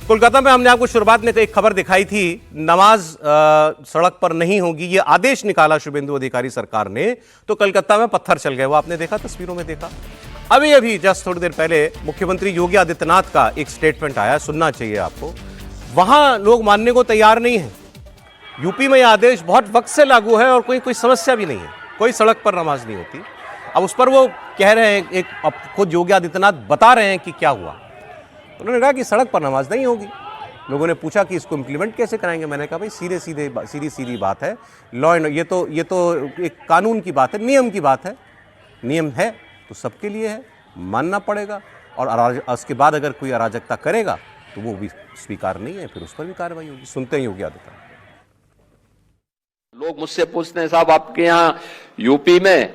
कोलकाता में हमने आपको शुरुआत में एक खबर दिखाई थी, नमाज सड़क पर नहीं होगी, ये आदेश निकाला शुभेंदु अधिकारी सरकार ने, तो कलकत्ता में पत्थर चल गए। वो आपने देखा, तस्वीरों में देखा। अभी जस्ट थोड़ी देर पहले मुख्यमंत्री योगी आदित्यनाथ का एक स्टेटमेंट आया, सुनना चाहिए आपको। वहां लोग मानने को तैयार नहीं है। यूपी में यह आदेश बहुत वक्त से लागू है और कोई समस्या भी नहीं है, कोई सड़क पर नमाज नहीं होती। अब उस पर वो कह रहे हैं, अब खुद योगी आदित्यनाथ बता रहे हैं कि क्या हुआ। उन्होंने कहा कि सड़क पर नमाज नहीं होगी। लोगों ने पूछा कि इसको इम्प्लीमेंट कैसे कराएंगे। मैंने कहा भाई सीधी बात है, लॉ एंड ये तो एक कानून की बात है, नियम की बात है। नियम है तो सबके लिए है, मानना पड़ेगा। और उसके बाद अगर कोई अराजकता करेगा तो वो भी स्वीकार नहीं है, फिर उस पर भी कार्रवाई होगी। सुनते हैं योगी आदित्यनाथ। लोग मुझसे पूछते हैं, साहब आपके यहाँ यूपी में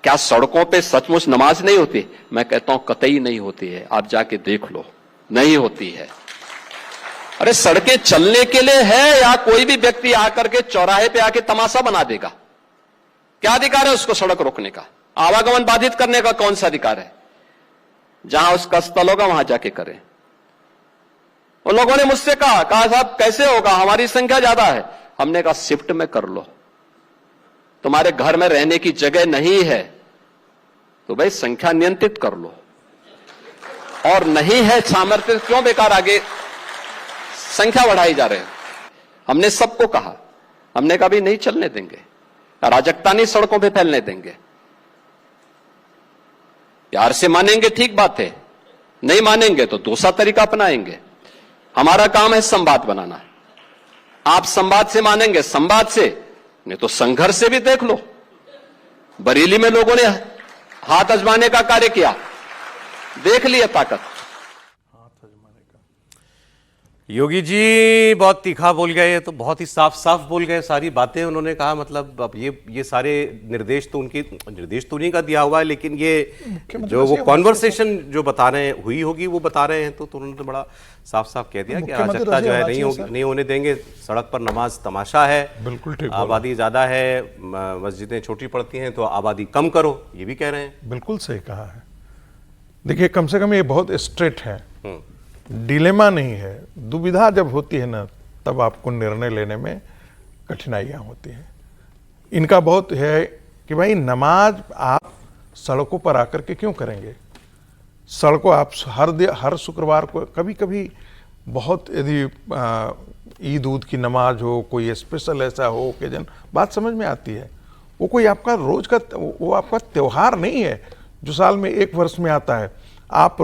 क्या सड़कों पे सचमुच नमाज नहीं होती? मैं कहता हूं कतई नहीं होती है, आप जाके देख लो, नहीं होती है। अरे सड़कें चलने के लिए है या कोई भी व्यक्ति आकर के चौराहे पे आके तमाशा बना देगा? क्या अधिकार है उसको सड़क रोकने का? आवागमन बाधित करने का कौन सा अधिकार है? जहां उसका स्थल होगा वहां जाके करें। उन लोगों ने मुझसे कहा साहब कैसे होगा, हमारी संख्या ज्यादा है। हमने कहा शिफ्ट में कर लो, तुम्हारे घर में रहने की जगह नहीं है तो भाई संख्या नियंत्रित कर लो, और नहीं है सामर्थ्य क्यों बेकार आगे संख्या बढ़ाई जा रहे हैं। हमने सबको कहा, हमने कहा भी नहीं चलने देंगे, अराजकता नहीं सड़कों पे फैलने देंगे। प्यार से मानेंगे ठीक बात है, नहीं मानेंगे तो दूसरा तरीका अपनाएंगे। हमारा काम है संवाद बनाना। आप संवाद से मानेंगे, संवाद से, नहीं तो संघर्ष से भी देख लो। बरेली में लोगों ने हाथ आजमाने का कार्य किया, देख लिया ताकत। योगी जी बहुत तीखा बोल गए, तो बहुत ही साफ बोल गए सारी बातें उन्होंने कहा। मतलब अब ये सारे निर्देश तो उन्हीं का दिया हुआ है, लेकिन ये जो वो कॉन्वर्सेशन जो बता रहे हैं हुई होगी वो बता रहे हैं, तो उन्होंने बड़ा साफ कह दिया कि अराजकता जो है नहीं होने देंगे। सड़क पर नमाज तमाशा है, बिल्कुल ठीक। आबादी ज्यादा है, मस्जिदें छोटी पड़ती हैं तो आबादी कम करो, ये भी कह रहे हैं। बिल्कुल सही कहा है। देखिए कम से कम ये बहुत स्ट्रेट है, डिलेमा नहीं है। दुविधा जब होती है ना, तब आपको निर्णय लेने में कठिनाइयां होती हैं। इनका बहुत है कि भाई नमाज आप सड़कों पर आकर के क्यों करेंगे? सड़कों आप हर शुक्रवार को, कभी कभी बहुत यदि ईद उद की नमाज हो, कोई स्पेशल ऐसा हो ओकेजन, बात समझ में आती है। वो कोई आपका रोज का, वो आपका त्योहार नहीं है जो साल में एक वर्ष में आता है। आप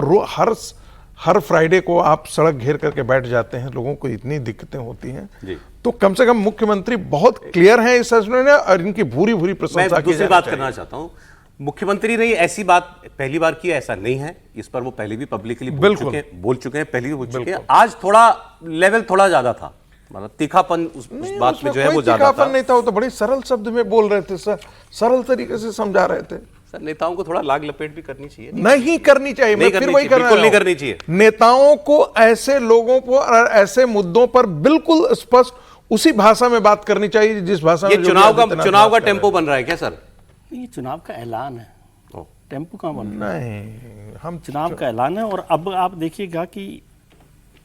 हर फ्राइडे को आप सड़क घेर करके बैठ जाते हैं, लोगों को इतनी दिक्कतें होती हैं। तो कम से कम मुख्यमंत्री बहुत क्लियर हैं इस फैसले में, और इनकी भूरी प्रशंसा की। दूसरी बात करना चाहता हूं, मुख्यमंत्री ने ऐसी बात पहली बार की, ऐसा नहीं है। इस पर वो पहले भी पब्लिकली बोल चुके हैं, पहले भी बोल चुके हैं। आज थोड़ा लेवल थोड़ा ज्यादा था, मतलब तीखापन उस बात में जो है वो ज्यादा था। नहीं था, वो तो बड़े सरल शब्द में बोल रहे थे सर, सरल तरीके से समझा रहे थे। नेताओं को थोड़ा लाग लपेट भी करनी चाहिए। नहीं करनी चाहिए, मैं फिर वही बिल्कुल नहीं करनी चाहिए। नेताओं को ऐसे लोगों को और ऐसे मुद्दों पर बिल्कुल स्पष्ट उसी भाषा में बात करनी चाहिए जिस भाषा में चुनाव का टेम्पो बन रहा है क्या सर? ये चुनाव का ऐलान है, टेम्पो कहां बन रहा है? नहीं, हम चुनाव का ऐलान है। और अब आप देखिएगा कि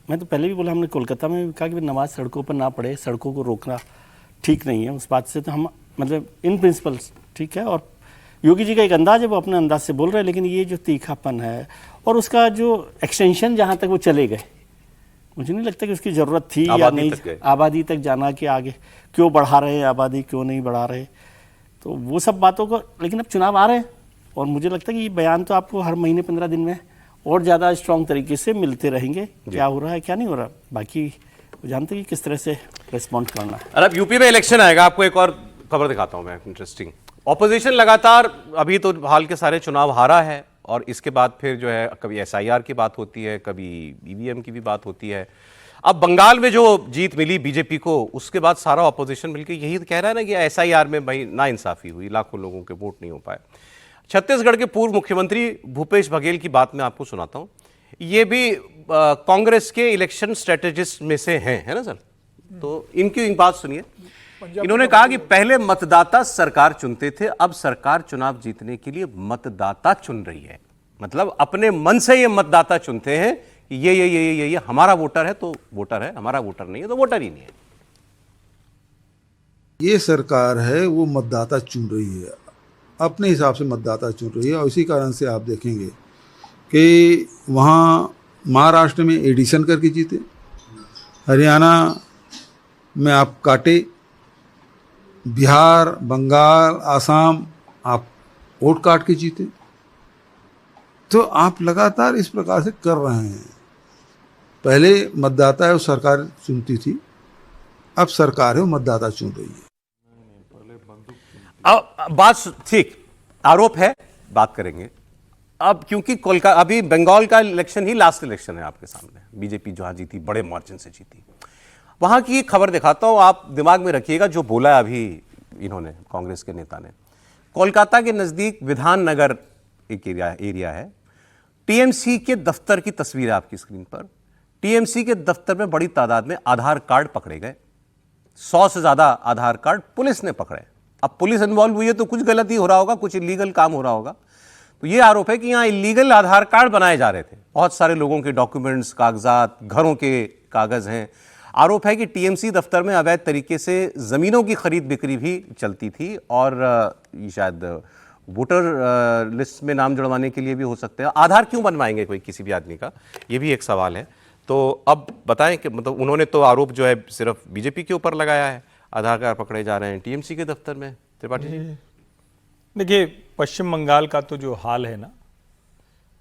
मैं तो पहले भी बोला, हमने कोलकाता में भी कहा कि नमाज सड़कों पर ना पड़े, सड़कों को रोकना ठीक नहीं है। उस बात से तो हम मतलब इन प्रिंसिपल ठीक है। और योगी जी का एक अंदाज है, वो अपने अंदाज से बोल रहे हैं, लेकिन ये जो तीखापन है और उसका जो एक्सटेंशन जहाँ तक वो चले गए, मुझे नहीं लगता कि उसकी ज़रूरत थी या नहीं। आबादी तक जाना कि आगे क्यों बढ़ा रहे हैं, आबादी क्यों नहीं बढ़ा रहे, तो वो सब बातों को। लेकिन अब चुनाव आ रहे हैं और मुझे लगता है कि ये बयान तो आपको हर महीने 15 दिन में और ज़्यादा स्ट्रॉन्ग तरीके से मिलते रहेंगे, क्या हो रहा है क्या नहीं हो रहा। बाकी जानते हैं कि किस तरह से रिस्पॉन्ड करना है। और अब यूपी में इलेक्शन आएगा, आपको एक और खबर दिखाता हूँ मैं, इंटरेस्टिंग। ऑपोजिशन लगातार अभी तो हाल के सारे चुनाव हारा है, और इसके बाद फिर जो है कभी एसआईआर की बात होती है, कभी ईवीएम की भी बात होती है। अब बंगाल में जो जीत मिली बीजेपी को, उसके बाद सारा ऑपोजिशन मिलकर यही कह रहा है ना कि एसआईआर में भाई नाइंसाफी हुई, लाखों लोगों के वोट नहीं हो पाए। छत्तीसगढ़ के पूर्व मुख्यमंत्री भूपेश बघेल की बात मैं आपको सुनाता हूं। ये भी कांग्रेस के इलेक्शन स्ट्रेटेजिस्ट में से हैं, है ना सर? तो इनकी बात सुनिए। इन्होंने कहा कि पहले मतदाता सरकार चुनते थे, अब सरकार चुनाव जीतने के लिए मतदाता चुन रही है। मतलब अपने मन से ये मतदाता चुनते हैं ये हमारा वोटर है तो वोटर है, हमारा वोटर नहीं है तो वोटर ही नहीं है। ये सरकार है वो मतदाता चुन रही है, अपने हिसाब से मतदाता चुन रही है, और इसी कारण से आप देखेंगे कि वहाँ महाराष्ट्र में एडिशन करके जीते, हरियाणा में आप काटे, बिहार, बंगाल, आसाम आप वोट काट के जीते। तो आप लगातार इस प्रकार से कर रहे हैं। पहले मतदाता है वो सरकार चुनती थी, अब सरकार है वो मतदाता चुन रही है। अब बात ठीक, आरोप है, बात करेंगे। अब क्योंकि कोलकाता, अभी बंगाल का इलेक्शन ही लास्ट इलेक्शन है आपके सामने, बीजेपी जहां जीती, बड़े मार्जिन से जीती, वहां की खबर दिखाता हूं, आप दिमाग में रखिएगा जो बोला अभी इन्होंने, कांग्रेस के नेता ने। कोलकाता के नजदीक विधान नगर एक एरिया है, टीएमसी के दफ्तर की तस्वीर है आपकी स्क्रीन पर। टीएमसी के दफ्तर में बड़ी तादाद में आधार कार्ड पकड़े गए, 100 से ज्यादा आधार कार्ड पुलिस ने पकड़े। अब पुलिस इन्वॉल्व हुई है तो कुछ गलती हो रहा होगा, कुछ इलीगल काम हो रहा होगा। तो यह आरोप है कि यहां इलीगल आधार कार्ड बनाए जा रहे थे, बहुत सारे लोगों के डॉक्यूमेंट्स, कागजात, घरों के कागज हैं। आरोप है कि टीएमसी दफ्तर में अवैध तरीके से जमीनों की खरीद बिक्री भी चलती थी, और ये शायद वोटर लिस्ट में नाम जुड़वाने के लिए भी हो सकते हैं। आधार क्यों बनवाएंगे कोई किसी भी आदमी का, ये भी एक सवाल है। तो अब बताएं कि मतलब उन्होंने तो आरोप जो है सिर्फ बीजेपी के ऊपर लगाया है, आधार कार्ड पकड़े जा रहे हैं टीएमसी के दफ्तर में। त्रिपाठी जी, देखिए पश्चिम बंगाल का तो जो हाल है ना,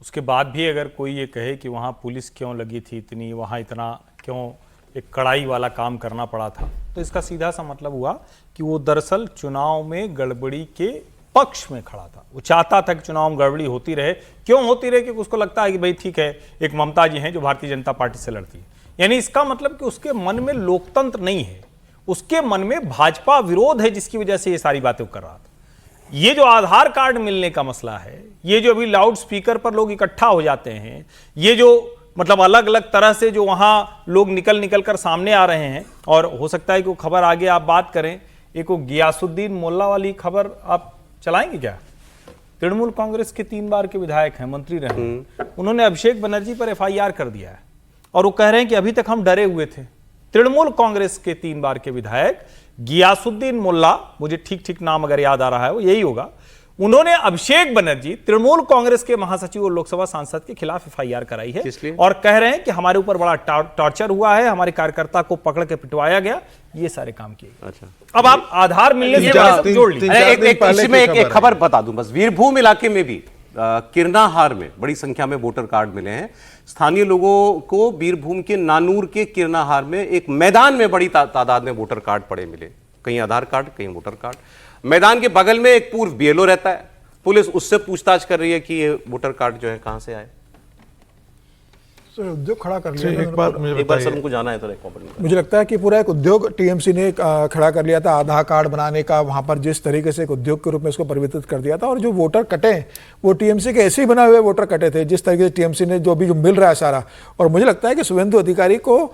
उसके बाद भी अगर कोई ये कहे कि वहाँ पुलिस क्यों लगी थी इतनी, वहाँ इतना क्यों एक कड़ाई वाला काम करना पड़ा था, तो इसका सीधा सा मतलब हुआ कि वो दरअसल चुनाव में गड़बड़ी के पक्ष में खड़ा था। वो चाहता था कि चुनाव में गड़बड़ी होती रहे। क्यों होती रहे? क्योंकि उसको लगता है कि भाई ठीक है, एक ममता जी हैं जो भारतीय जनता पार्टी से लड़ती है। यानी इसका मतलब कि उसके मन में लोकतंत्र नहीं है, उसके मन में भाजपा विरोध है, जिसकी वजह से ये सारी बातें कर रहा था। ये जो आधार कार्ड मिलने का मसला है, ये जो अभी लाउड स्पीकर पर लोग इकट्ठा हो जाते हैं, ये जो मतलब अलग अलग तरह से जो वहाँ लोग निकल कर सामने आ रहे हैं, और हो सकता है कि वो खबर आगे आप बात करें। एक वो गियासुद्दीन मोल्ला वाली खबर आप चलाएंगे क्या? तृणमूल कांग्रेस के 3 बार के विधायक हैं, मंत्री रहे हैं, उन्होंने अभिषेक बनर्जी पर एफआईआर कर दिया है, और वो कह रहे हैं कि अभी तक हम डरे हुए थे। तृणमूल कांग्रेस के 3 बार के विधायक गियासुद्दीन मोल्ला, मुझे ठीक नाम अगर याद आ रहा है वो यही होगा, उन्होंने अभिषेक बनर्जी, तृणमूल कांग्रेस के महासचिव और लोकसभा सांसद के खिलाफ एफआईआर कराई है, और कह रहे हैं कि हमारे ऊपर बड़ा टॉर्चर हुआ है, हमारे कार्यकर्ता को पकड़ के पिटवाया गया, ये सारे काम किए। अच्छा, अब आप आधार मिलने से जोड़ लीजिए। एक खबर बता दूं बस, वीरभूम इलाके में भी किरनाहार में बड़ी संख्या में वोटर कार्ड मिले हैं। स्थानीय लोगों को बीरभूम के नानूर के किरनाहार में एक मैदान में बड़ी तादाद में वोटर कार्ड पड़े मिले, कहीं आधार कार्ड, कहीं वोटर कार्ड। मैदान के बगल में एक पूर्व बीएलओ रहता है, पुलिस उससे पूछताछ कर रही है कि ये वोटर कार्ड जो है कहां से आए। उद्योग खड़ा कर लिया। एक बार सर उनको जाना है तो कमेंट। मुझे लगता है कि पूरा एक उद्योग टीएमसी ने खड़ा कर लिया था, आधार कार्ड बनाने का, वहां पर जिस तरीके से एक उद्योग के रूप में इसको परिवर्तित कर दिया था। और जो वोटर कटे वो टीएमसी के ऐसे ही बनाए हुए वोटर कटे थे, जिस तरीके से टीएमसी ने जो मिल रहा है सारा। और मुझे लगता है कि शुभेंदु अधिकारी को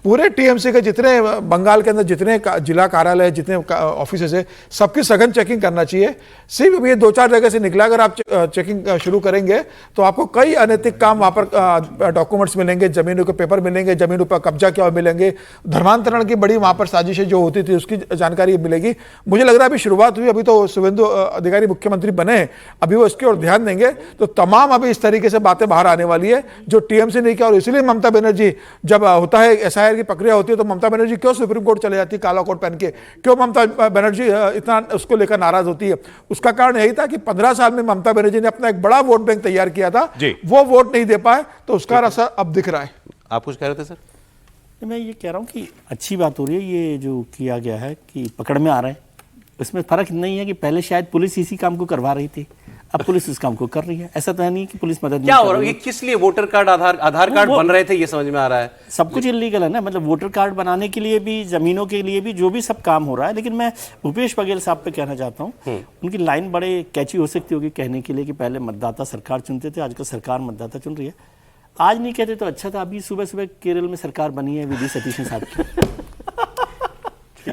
पूरे टीएमसी के जितने बंगाल के अंदर जितने जिला कार्यालय, जितने ऑफिस है, सबकी सघन चेकिंग करना चाहिए। सिर्फ ये 2-4 जगह से निकला, अगर आप चेकिंग शुरू करेंगे तो आपको कई अनैतिक काम वहाँ पर डॉक्यूमेंट्स मिलेंगे, जमीनों के पेपर मिलेंगे, जमीनों पर कब्जा किया हुआ मिलेंगे, धर्मांतरण की बड़ी वहाँ पर साजिशें जो होती थी उसकी जानकारी मिलेगी। मुझे लग रहा है अभी शुरुआत हुई, अभी तो शुभेंदु अधिकारी मुख्यमंत्री बने, अभी वो इसकी ओर ध्यान देंगे तो तमाम अभी इस तरीके से बातें बाहर आने वाली है जो टीएमसी ने किया। और इसलिए ममता बनर्जी, जब होता है एसआईआर की प्रक्रिया होती है तो ममता बनर्जी क्यों सुप्रीम कोर्ट चले जाती है काला कोट पहन के, क्यों ममता बनर्जी इतना उसको लेकर नाराज होती है? उसका कारण यही था कि 15 साल में ममता बनर्जी ने अपना एक बड़ा वोट बैंक तैयार किया था, वो वोट नहीं दे पाए, तो उसका असर अब दिख रहा है। आप कुछ कह रहे थे सर? मैं ये कह रहा हूँ कि अच्छी बात हो रही है ये जो किया गया है कि पकड़ में आ रहे हैं। इसमें फर्क नहीं है कि पहले शायद पुलिस इसी काम को करवा रही थी, अब पुलिस इस काम को कर रही है। ऐसा तो है नहीं कि पुलिस मदद क्या हो रहा है? ये किस लिए वोटर कार्ड, आधार कार्ड बन रहे थे, ये समझ में आ रहा है। सब कुछ इलीगल है ना, मतलब वोटर कार्ड बनाने के लिए भी, जमीनों के लिए भी, जो भी सब काम हो रहा है। लेकिन मैं भूपेश बघेल साहब पे कहना चाहता हूँ, उनकी लाइन बड़े कैची हो सकती होगी कहने के लिए कि पहले मतदाता सरकार चुनते थे, आजकल सरकार मतदाता चुन रही है। आज नहीं कहते तो अच्छा था, अभी सुबह सुबह केरल में सरकार बनी है वी डी सतीश साहब की।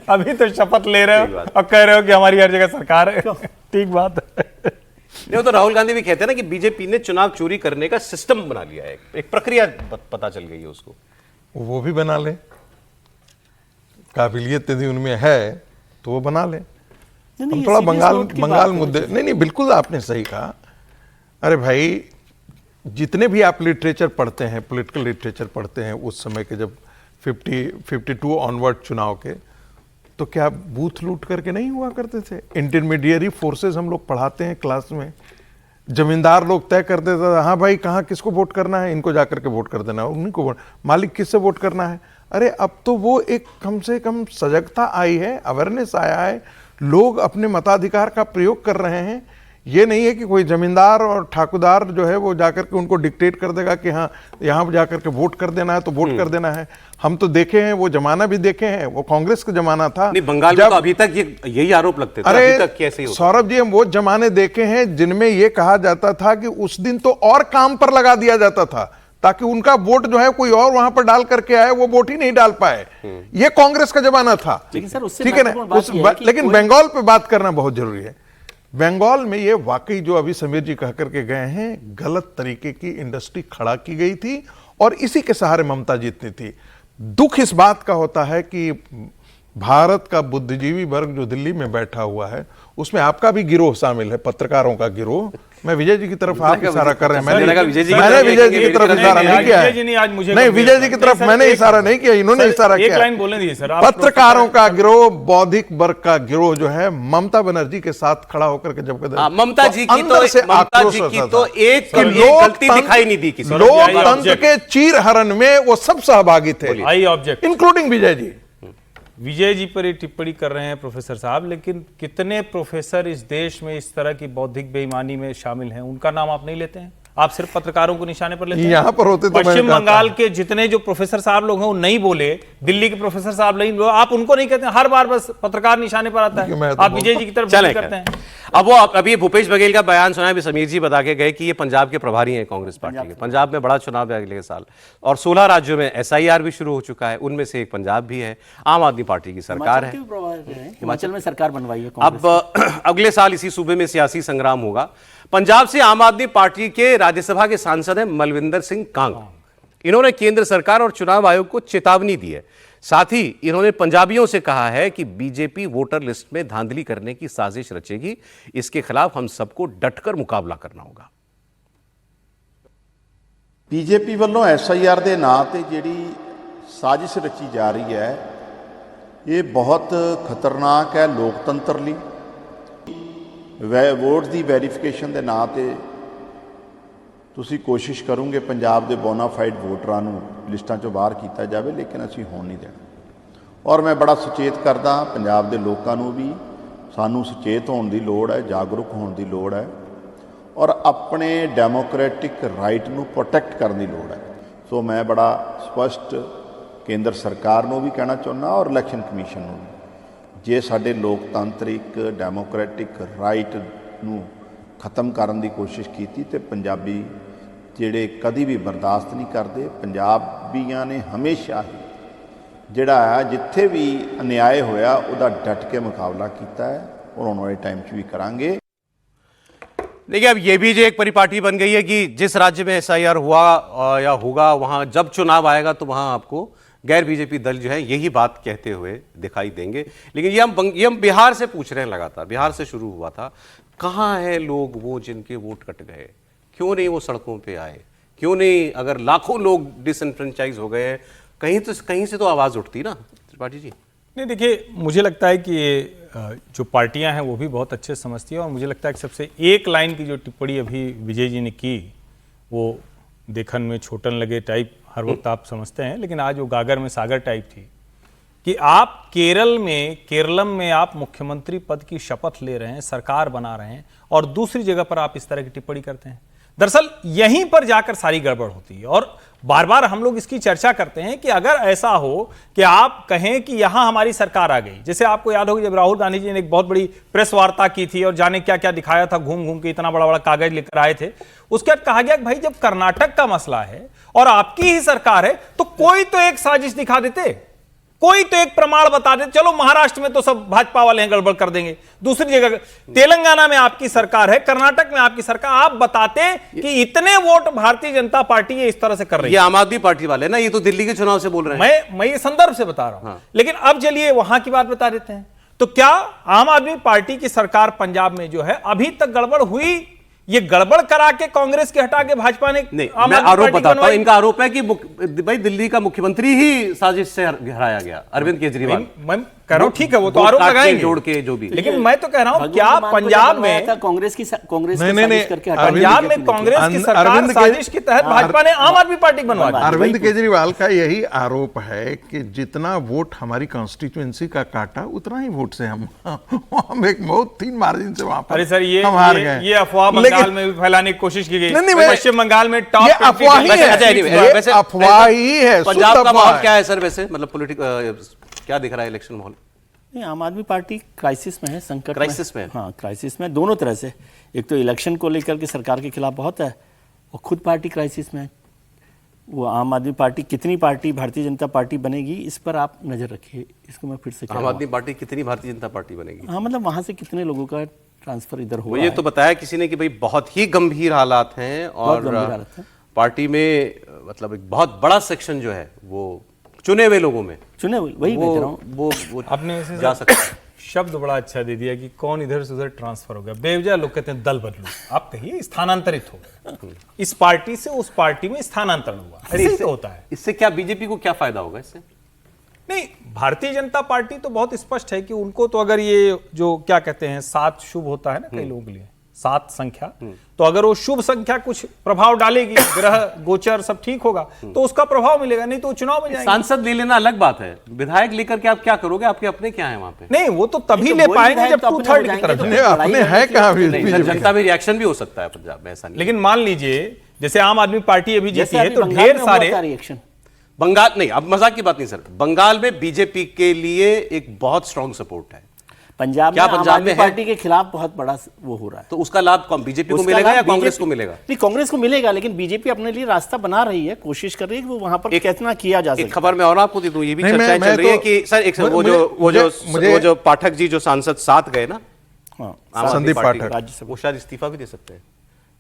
अभी तो शपथ ले रहे हो और कह रहे हो कि हमारी हर जगह सरकार है। ठीक बात है। नहीं, वो तो राहुल गांधी भी कहते हैं ना कि बीजेपी ने चुनाव चोरी करने का सिस्टम बना लिया है, एक प्रक्रिया पता चल गई है उसको। वो भी बना ले, काबिलियत यदि उनमें है तो वो बना ले। नहीं, हम ये थोड़ा serious बंगाल note की बंगाल बात है। मुद्दे, नहीं बिल्कुल आपने सही कहा। अरे भाई, जितने भी आप लिटरेचर पढ़ते हैं, पॉलिटिकल लिटरेचर पढ़ते हैं उस समय के, जब 52 ऑनवर्ड चुनाव के, तो क्या बूथ लूट करके नहीं हुआ करते थे? इंटरमीडिएरी फोर्सेस हम लोग पढ़ाते हैं क्लास में, जमींदार लोग तय कर देते थे, हाँ भाई कहाँ किसको वोट करना है, इनको जाकर के वोट कर देना है, उन्हीं को वोट, मालिक किससे वोट करना है। अरे अब तो वो एक कम से कम सजगता आई है, अवेयरनेस आया है, लोग अपने मताधिकार का प्रयोग कर रहे हैं। ये नहीं है कि कोई जमींदार और ठाकुरदार जो है वो जाकर के उनको डिक्टेट कर देगा कि हाँ यहाँ जाकर के वोट कर देना है तो वोट कर देना है। हम तो देखे हैं, वो जमाना भी देखे हैं, वो कांग्रेस का जमाना था। नहीं, बंगाल में तो अभी तक यही आरोप लगते थे, अभी तक कैसे ही होता? सौरभ जी, हम वो जमाने देखे हैं जिनमें ये कहा जाता था कि उस दिन तो और काम पर लगा दिया जाता था ताकि उनका वोट जो है कोई और वहां पर डाल करके आए, वो वोट ही नहीं डाल पाए। ये कांग्रेस का जमाना था, लेकिन सर उससे ठीक है ना। महत्वपूर्ण बात यह है कि लेकिन कोई- बंगाल पे बात करना बहुत जरूरी है। बंगाल में ये वाकई जो अभी समीर जी कह करके गए हैं, गलत तरीके की इंडस्ट्री खड़ा की गई थी और इसी के सहारे ममता जीतनी थी। दुख इस बात का होता है कि भारत का बुद्धिजीवी वर्ग जो दिल्ली में बैठा हुआ है, उसमें आपका भी गिरोह शामिल है, पत्रकारों का गिरोह। मैं विजय जी की तरफ आप इशारा कर रहे हैं, मैंने विजय जी की तरफ इशारा नहीं किया है। नहीं, विजय जी की तरफ मैंने इशारा नहीं किया, इन्होंने इशारा किया। एक लाइन बोलने दीजिए सर। पत्रकारों का गिरोह, बौद्धिक वर्ग का गिरोह जो है ममता बनर्जी के साथ खड़ा होकर के जब ममता जी की अंदर से आक्रोश तो होता था एक कि गलती दिखाई नहीं दी किसी। लोकतंत्र के चीरहरण में वो सब सहभागी थे, I object including Vijay ji. Vijay ji पर ये टिप्पणी कर रहे हैं प्रोफेसर साहब, लेकिन कितने प्रोफेसर इस देश में इस तरह की बौद्धिक बेईमानी में शामिल हैं, उनका नाम आप नहीं लेते हैं? आप सिर्फ पत्रकारों को निशाने पर लेते हैं। यहाँ पर होते तो मैंने पश्चिम कहा बंगाल था। के जितने जो प्रोफेसर साहब लोग हैं वो नहीं बोले, दिल्ली के प्रोफेसर साहब नहीं बोले, आप उनको नहीं कहते हैं। हर बार बस पत्रकार निशाने पर आता मैं है, तो आप विजय जी की तरफ चलें करते हैं। अब वो अभी भूपेश बघेल का बयान सुना है, समीर जी बता के गए कि ये पंजाब के प्रभारी हैं कांग्रेस पार्टी के। पंजाब में बड़ा चुनाव है अगले साल और 16 राज्यों में SIR भी शुरू हो चुका है, उनमें से एक पंजाब भी है। आम आदमी पार्टी की सरकार है, हिमाचल में सरकार बनवाई है अब अगले साल इसी सूबे में सियासी संग्राम होगा। पंजाब से आम आदमी पार्टी के राज्यसभा के सांसद हैं मलविंदर सिंह कांग। इन्होंने केंद्र सरकार और चुनाव आयोग को चेतावनी दी है। साथ ही इन्होंने पंजाबियों से कहा है कि बीजेपी वोटर लिस्ट में धांधली करने की साजिश रचेगी, इसके खिलाफ हम सबको डटकर मुकाबला करना होगा। बीजेपी ਵੱਲੋਂ SIR ਦੇ ਨਾਂ ਤੇ ਜਿਹੜੀ ਸਾਜ਼ਿਸ਼ ਰਚੀ ਜਾ ਰਹੀ ਹੈ, ਇਹ ਬਹੁਤ ਖਤਰਨਾਕ ਹੈ ਲੋਕਤੰਤਰ ਲਈ। ਵੋਟ ਦੀ ਵੈਰੀਫਿਕੇਸ਼ਨ ਦੇ ਨਾਂ ਤੇ ਤੁਸੀਂ ਕੋਸ਼ਿਸ਼ ਕਰੋਗੇ ਪੰਜਾਬ ਦੇ ਬੋਨਾਫਾਈਡ ਵੋਟਰਾਂ ਨੂੰ ਲਿਸਟਾਂ ਚੋਂ ਬਾਹਰ ਕੀਤਾ ਜਾਵੇ, ਲੇਕਿਨ ਅਸੀਂ ਹੋਣ ਨਹੀਂ ਦੇਣਾ। ਔਰ ਮੈਂ ਬੜਾ ਸੁਚੇਤ ਕਰਦਾ ਪੰਜਾਬ ਦੇ ਲੋਕਾਂ ਨੂੰ ਵੀ, ਸਾਨੂੰ ਸੁਚੇਤ ਹੋਣ ਦੀ ਲੋੜ ਹੈ, ਜਾਗਰੂਕ ਹੋਣ ਦੀ ਲੋੜ ਹੈ ਔਰ ਆਪਣੇ ਡੈਮੋਕ੍ਰੈਟਿਕ ਰਾਈਟ ਨੂੰ ਪ੍ਰੋਟੈਕਟ ਕਰਨ ਦੀ ਲੋੜ ਹੈ। ਸੋ ਮੈਂ ਬੜਾ ਸਪਸ਼ਟ ਕੇਂਦਰ ਸਰਕਾਰ ਨੂੰ ਵੀ ਕਹਿਣਾ ਚਾਹੁੰਦਾ ਔਰ ਇਲੈਕਸ਼ਨ ਕਮਿਸ਼ਨ ਨੂੰ ਵੀ, ਜੇ ਸਾਡੇ ਲੋਕਤੰਤਰਿਕ ਡੈਮੋਕ੍ਰੈਟਿਕ ਰਾਈਟ ਨੂੰ ਖਤਮ ਕਰਨ ਦੀ ਕੋਸ਼ਿਸ਼ ਕੀਤੀ ਤੇ ਪੰਜਾਬੀ ਜਿਹੜੇ ਕਦੀ ਵੀ ਬਰਦਾਸ਼ਤ ਨਹੀਂ ਕਰਦੇ। ਪੰਜਾਬੀਆਂ ਨੇ ਹਮੇਸ਼ਾ ਹੀ ਜਿਹੜਾ ਹੈ ਜਿੱਥੇ ਵੀ ਅਨਿਆਏ ਹੋਇਆ ਉਹਦਾ ਡਟ ਕੇ ਮੁਕਾਬਲਾ ਕੀਤਾ ਹੈ और आने वाले टाइम भी करांगे। देखिए, अब ये भी जो एक परिपाटी बन गई है कि जिस राज्य में SIR हुआ या होगा, वहां जब चुनाव आएगा तो वहां आपको गैर बीजेपी दल जो है यही बात कहते हुए दिखाई देंगे। लेकिन ये हम बिहार से पूछ रहे हैं, लगातार बिहार से शुरू हुआ था। कहाँ है लोग वो जिनके वोट कट गए? क्यों नहीं वो सड़कों पे आए? क्यों नहीं? अगर लाखों लोग डिसएनफ्रेंचाइज हो गए, कहीं से तो आवाज उठती ना त्रिपाठी जी। नहीं, देखिए, मुझे लगता है कि ये जो पार्टियां हैं वो भी बहुत अच्छे समझती हैं और मुझे लगता है कि सबसे एक लाइन की जो टिप्पणी अभी विजय जी ने की, वो देखन में छोटन लगे टाइप हर वक्त आप समझते हैं, लेकिन आज वो गागर में सागर टाइप थी कि आप केरलम में आप मुख्यमंत्री पद की शपथ ले रहे हैं, सरकार बना रहे हैं और दूसरी जगह पर आप इस तरह की टिप्पणी करते हैं। दरअसल यहीं पर जाकर सारी गड़बड़ होती है और बार बार हम लोग इसकी चर्चा करते हैं कि अगर ऐसा हो कि आप कहें कि यहां हमारी सरकार आ गई, जैसे आपको याद होगा जब राहुल गांधी जी ने एक बहुत बड़ी प्रेस वार्ता की थी और जाने क्या क्या दिखाया था, घूम घूम के इतना बड़ा बड़ा कागज लेकर आए थे। उसके बाद कहा गया कि भाई जब कर्नाटक का मसला है और आपकी ही सरकार है तो कोई तो एक साजिश दिखा देते, कोई तो एक प्रमाण बता दे, चलो महाराष्ट्र में तो सब भाजपा वाले हैं, गड़बड़ कर देंगे, दूसरी जगह तेलंगाना में आपकी सरकार है, कर्नाटक में आपकी सरकार, आप बताते कि इतने वोट भारतीय जनता पार्टी ये इस तरह से कर रही है। ये आम आदमी पार्टी वाले ना, ये तो दिल्ली के चुनाव से बोल रहे हैं। मैं ये संदर्भ से बता रहा हूं। लेकिन अब चलिए वहां की बात बता देते हैं। तो क्या आम आदमी पार्टी की सरकार पंजाब में जो है अभी तक गड़बड़ हुई? ये गड़बड़ करा के कांग्रेस के हटा के भाजपा ने नहीं, मैं आरोप बताता हूं। इनका आरोप है कि भाई दिल्ली का मुख्यमंत्री ही साजिश से हराया गया, अरविंद केजरीवाल। मैं कह रहा हूं ठीक है, वो तो आरोप लगाएंगे जोड़ के जो भी, लेकिन मैं तो कह रहा हूं क्या पंजाब में कांग्रेस की नहीं, पंजाब में कांग्रेस की सरकार साजिश के तहत भाजपा ने आम आदमी पार्टी बनवा दी। अरविंद केजरीवाल का यही आरोप है कि जितना वोट हमारी कॉन्स्टिट्यूएंसी का काटा, उतना ही वोट से हम एक बहुत थीन मार्जिन से वहां पर अरे सर, हम हार गए। ये अफवाह बंगाल में भी फैलाने की कोशिश की गई। नहीं, पश्चिम बंगाल में टॉप ये अफवाह ही है, वैसे अफवाह ही है। पंजाब का माहौल क्या है सर वैसे, मतलब पॉलिटिकल क्या दिख रहा है इलेक्शन माहौल? नहीं, आम आदमी पार्टी क्राइसिस में है, संकट क्राइसिस में? हाँ, क्राइसिस में दोनों तरह से। एक तो इलेक्शन को लेकर के सरकार के खिलाफ बहुत है, और खुद पार्टी क्राइसिस में है। वो आम आदमी पार्टी, कितनी पार्टी भारतीय जनता पार्टी बनेगी, इस पर आप नजर रखिए। इसको मैं फिर से कह आम रहा हूं। आदमी पार्टी कितनी भारतीय जनता पार्टी बनेगी? हाँ, मतलब वहां से कितने लोगों का ट्रांसफर इधर हुआ ये तो बताया किसी ने कि भाई बहुत ही गंभीर हालात हैं, और गंभीर हालत है। पार्टी में मतलब एक बहुत बड़ा सेक्शन जो है वो चुने हुए लोगों में, चुने हुए, वही मैं कह रहा हूँ। वो आपने ऐसे जा सकता है। शब्द बड़ा अच्छा दे दिया कि कौन इधर से उधर ट्रांसफर हो गया। बेवजह लोग कहते हैं दल बदलू, आप कहिए स्थानांतरित हो गए, इस पार्टी से उस पार्टी में स्थानांतरण हुआ। ऐसे तो होता है। इससे क्या बीजेपी को क्या फायदा होगा इससे? नहीं, भारतीय जनता पार्टी तो बहुत स्पष्ट है कि उनको तो अगर ये जो क्या कहते हैं 7 शुभ होता है ना कई लोगों के लिए, 7 संख्या, तो अगर वो शुभ संख्या कुछ प्रभाव डालेगी, ग्रह गोचर सब ठीक होगा, तो उसका प्रभाव मिलेगा, नहीं तो चुनाव में जाएंगे। सांसद ले लेना अलग बात है, विधायक लेकर के आप क्या करोगे? आपके अपने क्या है वहां पे? नहीं, वो तो तभी ले पाएंगे जब 2/3 की तरफ जाएंगे। अपने है कहाँ भी नहीं, जनता में रिएक्शन भी हो सकता है पंजाब में, ऐसा नहीं। लेकिन मान लीजिए जैसे आम आदमी पार्टी अभी जीती है, तो बंगाल ढेर में हुआ सारे था रिएक्शन। बंगाल नहीं, अब मजाक की बात नहीं सर, बंगाल में बीजेपी के लिए एक बहुत स्ट्रॉन्ग सपोर्ट है। पंजाब में क्या आम पंजाब आदमी में है? पार्टी के खिलाफ बहुत बड़ा वो हो रहा है। तो उसका लाभ बीजेपी को उसका मिलेगा लाभ या कांग्रेस BJP को मिलेगा? नहीं, कांग्रेस को मिलेगा, लेकिन बीजेपी अपने लिए रास्ता बना रही है, कोशिश कर रही है कि वो वहां पर कितना किया जा एक सके। खबर में और आपको दे दूं, ये भी नहीं, चर्चाएं मैं चल रही है तो- कि सर एक वो जो पाठक जी जो सांसद 7 गए ना, हाँ, आम आदमी संदीप पार्टी पाठक। के, राज्यसभा। वो शायद इस्तीफा भी दे सकते हैं।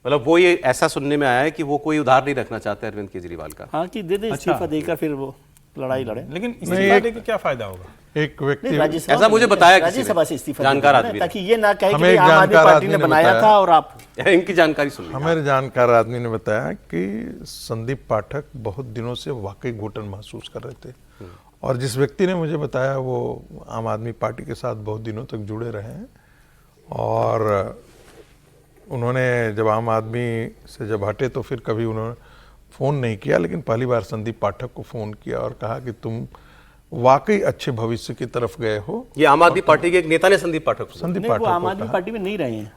मतलब वो ये ऐसा सुनने में आया है कि वो कोई उधार नहीं रखना चाहते अरविंद केजरीवाल का। हाँ, कि दे दे इस्तीफा देकर फिर वो लड़ाई लड़े। लेकिन इस्तीफा देके क्या फायदा होगा? एक व्यक्ति नहीं, राज्यसभा ऐसा मुझे बताया किसी ने, राज्यसभा से इस्तीफा जानकार देना, आदमी ने। ताकि ये ना कहे कि हमें भाई एक आम आदमी जानकार पार्टी ने आदमी ने बनाया बताया। था और आप। इनकी जानकारी सुन ली। हमारे जानकार आदमी ने बताया कि संदीप पाठक बहुत दिनों से वाकई घुटन महसूस कर रहे थे, और जिस व्यक्ति ने मुझे बताया वो आम आदमी पार्टी के साथ बहुत दिनों तक जुड़े रहे हैं, और उन्होंने जब आम आदमी से जब हटे तो फिर कभी उन्होंने फ़ोन नहीं किया, लेकिन पहली बार संदीप पाठक को फ़ोन किया और कहा कि तुम वाकई अच्छे भविष्य की तरफ गए हो। ये आम आदमी पार्टी के एक नेता ने संदीप पाठक को संदीप नहीं, वो पाठक आम को आदमी कहा। पार्टी में नहीं रहे हैं,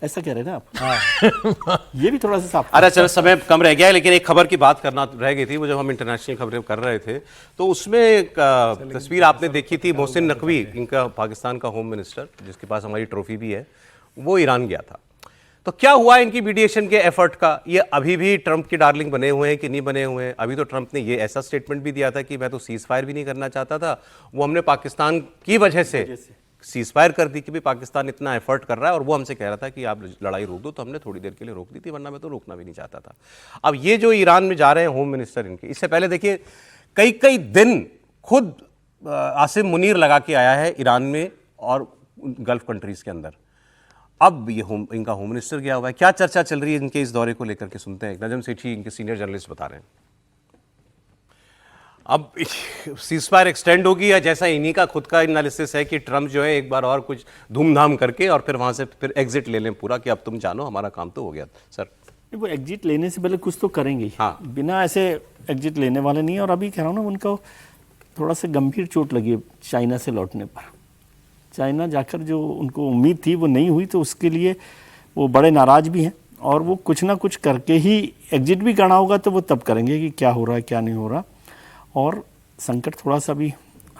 ऐसा कह रहे थे आप। ये भी थोड़ा सा साफ। अरे चलो, समय कम रह गया है, लेकिन एक खबर की बात करना रह गई थी। वो जब हम इंटरनेशनल खबरें कर रहे थे तो उसमें एक तस्वीर आपने देखी थी, मोहसिन नकवी, इनका पाकिस्तान का होम मिनिस्टर, जिसके पास हमारी ट्रॉफी भी है, वो ईरान गया था। तो क्या हुआ इनकी मीडिएशन के एफर्ट का? ये अभी भी ट्रंप की डार्लिंग बने हुए हैं कि नहीं बने हुए हैं? अभी तो ट्रंप ने ये ऐसा स्टेटमेंट भी दिया था कि मैं तो सीज फायर भी नहीं करना चाहता था, वो हमने पाकिस्तान की वजह से सीज फायर कर दी कि भाई पाकिस्तान इतना एफर्ट कर रहा है, और वो हमसे कह रहा था कि आप लड़ाई रोक दो, तो हमने थोड़ी देर के लिए रोक दी थी, वरना मैं तो रोकना भी नहीं चाहता था। अब ये जो ईरान में जा रहे हैं होम मिनिस्टर इनके, इससे पहले देखिए कई कई दिन खुद आसिम मुनीर लगा के आया है ईरान में और गल्फ कंट्रीज के अंदर। अब ये इनका होम मिनिस्टर गया हुआ है। क्या चर्चा चल रही है इनके इस दौरे को लेकर के, सुनते हैं। नजम सेठी इनके सीनियर जर्नलिस्ट बता रहे हैं। अब सीज फायर एक्सटेंड होगी, या जैसा इन्हीं का खुद का एनालिसिस है कि ट्रंप जो है एक बार और कुछ धूमधाम करके और फिर वहां से फिर एग्जिट ले लें पूरा, कि अब तुम जानो हमारा काम तो हो गया। सर वो एग्जिट लेने से पहले कुछ तो करेंगे ही। हाँ। बिना ऐसे एग्जिट लेने वाले नहीं। और अभी कह रहा हूँ ना, उनको थोड़ा सा गंभीर चोट लगी है चाइना से लौटने पर। चाइना जाकर जो उनको उम्मीद थी वो नहीं हुई, तो उसके लिए वो बड़े नाराज भी हैं, और वो कुछ ना कुछ करके ही एग्जिट भी करना होगा, तो वो तब करेंगे कि क्या हो रहा है क्या नहीं हो रहा। और संकट थोड़ा सा भी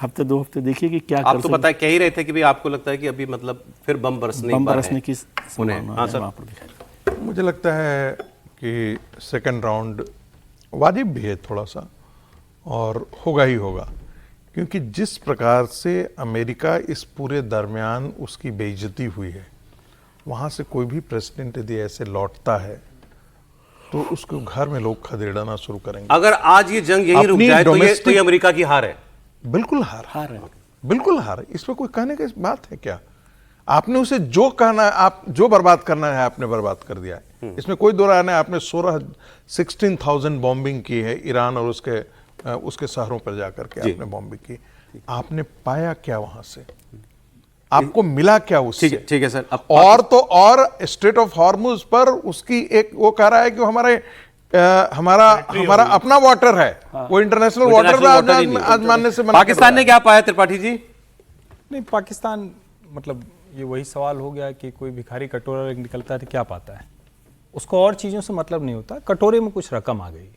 हफ्ते 2 हफ्ते देखिए कि क्या आप तो पता है कह ही रहे थे कि भाई आपको लगता है कि अभी मतलब फिर बम बरसने की संभावना हाँ है सर। वहाँ पर दिखाई। मुझे लगता है कि सेकंड राउंड वाजिब भी है थोड़ा सा, और होगा ही होगा, क्योंकि जिस प्रकार से अमेरिका इस पूरे दरमियान उसकी बेइज्जती हुई है, वहाँ से कोई भी प्रेसिडेंट यदि ऐसे लौटता है तो उसको घर में लोग खदेड़ना शुरू करेंगे। अगर आज ये जंग यहीं रुक अपनी जाए तो ये domestic- अमेरिका की हार है। बिल्कुल हार, हार है। बिल्कुल हार। इसमें कोई कहने की बात है क्या? आपने उसे जो कहना है, आप जो बर्बाद करना है आपने बर्बाद कर दिया है, इसमें कोई दो राय नहीं। आपने 16,000 बॉम्बिंग की है ईरान और उसके शहरों पर जाकर के आपने बॉम्बिंग की। आपने पाया क्या वहां से? आपको मिला क्या उससे? ठीक है सर। अब और स्ट्रेट ऑफ हॉर्मुज पर उसकी एक वो कह रहा है कि हमारा अपना वाटर है, वो इंटरनेशनल वाटर आज मानने से मना कर पाकिस्तान रहा ने क्या पाया त्रिपाठी जी? नहीं, पाकिस्तान मतलब ये वही सवाल हो गया कि कोई भिखारी कटोरा लेके निकलता है तो क्या पाता है, उसको और चीज़ों से मतलब नहीं होता। कटोरे में कुछ रकम आ गई,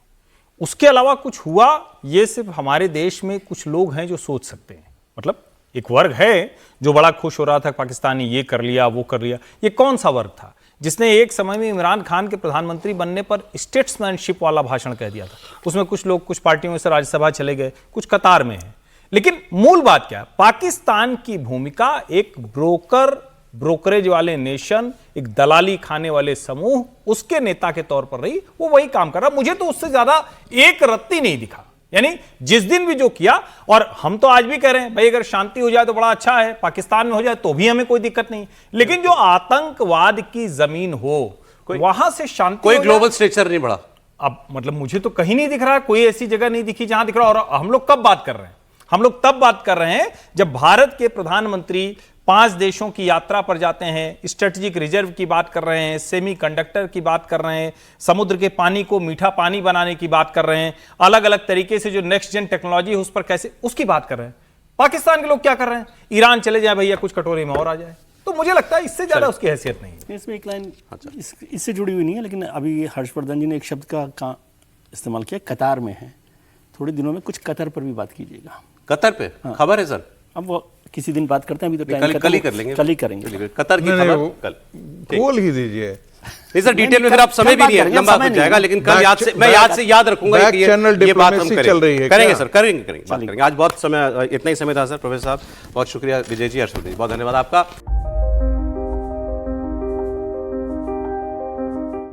उसके अलावा कुछ हुआ, ये सिर्फ हमारे देश में कुछ लोग हैं जो सोच सकते हैं। मतलब एक वर्ग है जो बड़ा खुश हो रहा था पाकिस्तान ने ये कर लिया वो कर लिया। ये कौन सा वर्ग था जिसने एक समय में इमरान खान के प्रधानमंत्री बनने पर स्टेट्समैनशिप वाला भाषण कह दिया था? उसमें कुछ लोग कुछ पार्टियों में से राज्यसभा चले गए, कुछ कतार में हैं। लेकिन मूल बात क्या है? पाकिस्तान की भूमिका एक ब्रोकरेज वाले नेशन, एक दलाली खाने वाले समूह, उसके नेता के तौर पर रही। वो वही काम कर रहा। मुझे तो उससे ज्यादा एक रत्ती नहीं दिखा। यानी जिस दिन भी जो किया, और हम तो आज भी कह रहे हैं भाई अगर शांति हो जाए तो बड़ा अच्छा है, पाकिस्तान में हो जाए तो भी हमें कोई दिक्कत नहीं, लेकिन जो आतंकवाद की जमीन हो वहां से शांति कोई हो जाए। ग्लोबल स्ट्रेचर नहीं बढ़ा। अब मतलब मुझे तो कहीं नहीं दिख रहा, कोई ऐसी जगह नहीं दिखी जहां दिख रहा। और हम लोग कब बात कर रहे हैं? हम लोग तब बात कर रहे हैं जब भारत के प्रधानमंत्री 5 देशों की यात्रा पर जाते हैं, स्ट्रेटेजिक रिजर्व की बात कर रहे हैं, सेमीकंडक्टर की बात कर रहे हैं, समुद्र के पानी को मीठा पानी बनाने की बात कर रहे हैं, अलग अलग तरीके से जो नेक्स्ट जेन टेक्नोलॉजी है उस पर कैसे, उसकी बात कर रहे हैं। पाकिस्तान के लोग क्या कर रहे हैं? ईरान चले जाए भैया, कुछ कटोरे में और आ जाए। तो मुझे लगता है इससे ज्यादा उसकी हैसियत नहीं है। इसमें एक लाइन इससे जुड़ी हुई नहीं है, लेकिन अभी हर्षवर्धन जी ने एक शब्द का इस्तेमाल किया, कतार में है। थोड़े दिनों में कुछ कतर पर भी बात कीजिएगा। कतर पे खबर है सर? अब वो किसी दिन बात करते हैं, अभी तो टाइम कल ही कर लेंगे। कल ही करेंगे। कतर की नहीं, खबर वो कल बोल ही दीजिए। नहीं सर, डिटेल में फिर आप समय भी नहीं है, लंबा हो जाएगा, लेकिन कल याद रखूंगा कि ये बात हम चल रही है। करेंगे सर, करेंगे बात करेंगे। आज बहुत समय, इतना ही समय था सर। प्रोफेसर साहब बहुत शुक्रिया, विजय जी, हर्षवर्धन जी बहुत धन्यवाद आपका।